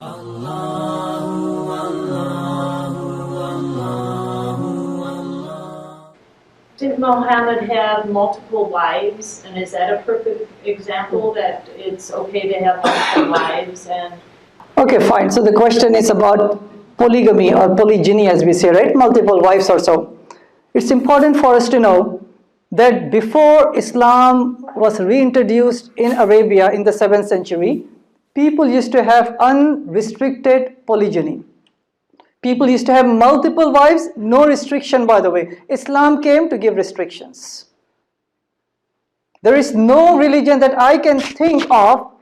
Did Muhammad have multiple wives, and is that a perfect example that it's okay to have multiple wives? And Okay, fine. So the question is about polygamy or polygyny, as we say, right? Multiple wives or so. It's important for us to know that before Islam was reintroduced in Arabia in the 7th century, people used to have unrestricted polygyny. People used to have multiple wives, no restriction, by the way. Islam came to give restrictions. There is no religion that I can think of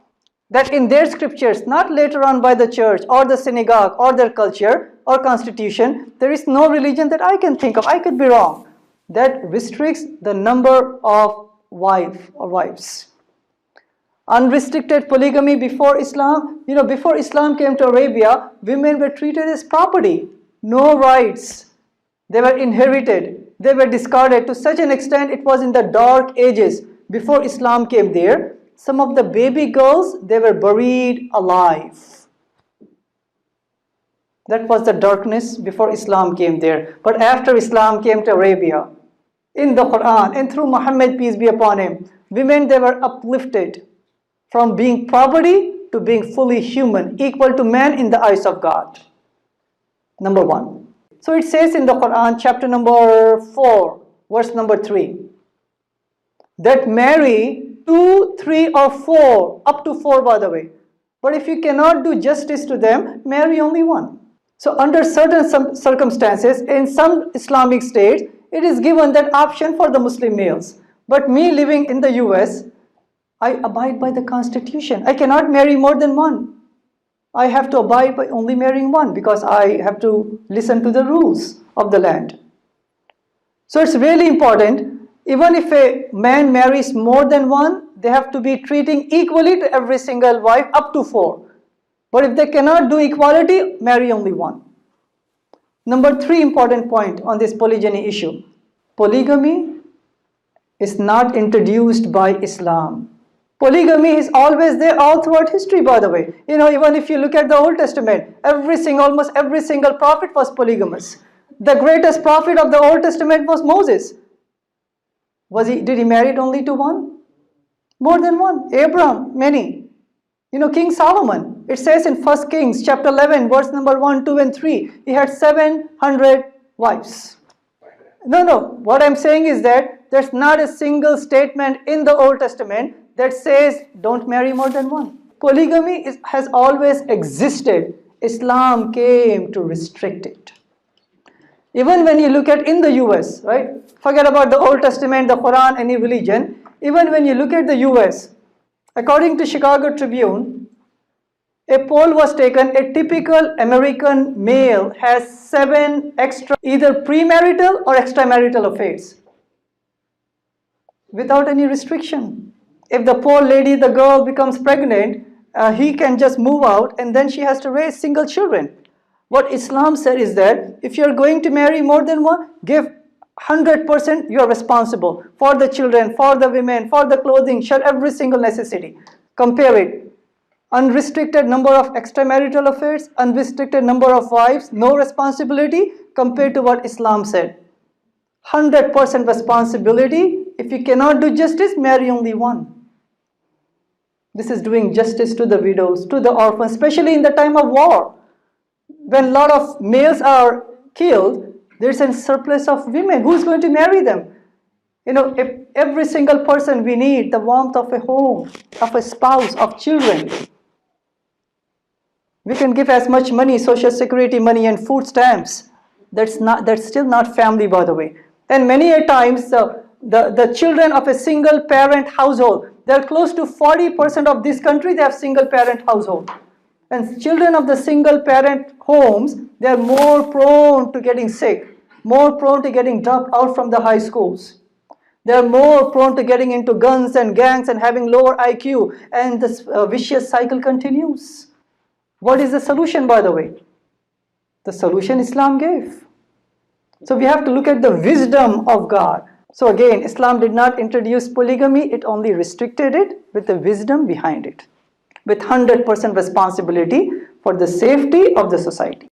that in their scriptures, not later on by the church or the synagogue or their culture or constitution, there is no religion that I can think of, I could be wrong, that restricts the number of wives. Unrestricted polygamy before Islam, before Islam came to Arabia, women were treated as property, no rights. They were inherited, they were discarded to such an extent it was in the dark ages before Islam came there. Some of the baby girls, they were buried alive. That was the darkness before Islam came there. But after Islam came to Arabia, in the Quran and through Muhammad, peace be upon him, women, they were uplifted from being property to being fully human, equal to man in the eyes of God. Number one. So it says in the Quran, chapter number 4, verse number 3, that marry 2, 3 or 4, up to 4 by the way. But if you cannot do justice to them, marry only one. So under certain circumstances, in some Islamic states, it is given that option for the Muslim males. But me living in the US, I abide by the constitution. I cannot marry more than one. I have to abide by only marrying one because I have to listen to the rules of the land. So it's really important, even if a man marries more than one, they have to be treating equally to every single wife up to 4. But if they cannot do equality, marry only one. Number 3 important point on this polygyny issue. Polygamy is not introduced by Islam. Polygamy is always there all throughout history, by the way. Even if you look at the Old Testament, almost every single prophet was polygamous. The greatest prophet of the Old Testament was Moses. Did he marry only to one? More than one. Abraham, many. King Solomon, it says in 1 Kings chapter 11, verse number 1, 2 and 3, he had 700 wives. No, what I'm saying is that there's not a single statement in the Old Testament that says don't marry more than one. Polygamy has always existed. Islam came to restrict it. Even when you look at in the US, right? Forget about the Old Testament, the Quran, any religion. Even when you look at the US, according to Chicago Tribune, a poll was taken, a typical American male has 7 extra, either premarital or extramarital affairs, without any restriction. If the poor lady, the girl becomes pregnant, he can just move out and then she has to raise single children. What Islam said is that if you're going to marry more than one, give 100% you are responsible for the children, for the women, for the clothing, share every single necessity. Compare it. Unrestricted number of extramarital affairs, unrestricted number of wives, no responsibility compared to what Islam said. 100% responsibility. If you cannot do justice, marry only one. This is doing justice to the widows, to the orphans, especially in the time of war. When a lot of males are killed, there's a surplus of women. Who's going to marry them? If every single person, we need the warmth of a home, of a spouse, of children. We can give as much money, social security money and food stamps. That's still not family, by the way. And many a times, the children of a single parent household, they're close to 40% of this country, they have single parent household. And children of the single parent homes, they're more prone to getting sick, more prone to getting dropped out from the high schools. They're more prone to getting into guns and gangs and having lower IQ, and this vicious cycle continues. What is the solution, by the way? The solution Islam gave. So we have to look at the wisdom of God. So again, Islam did not introduce polygamy, it only restricted it with the wisdom behind it, with 100% responsibility for the safety of the society.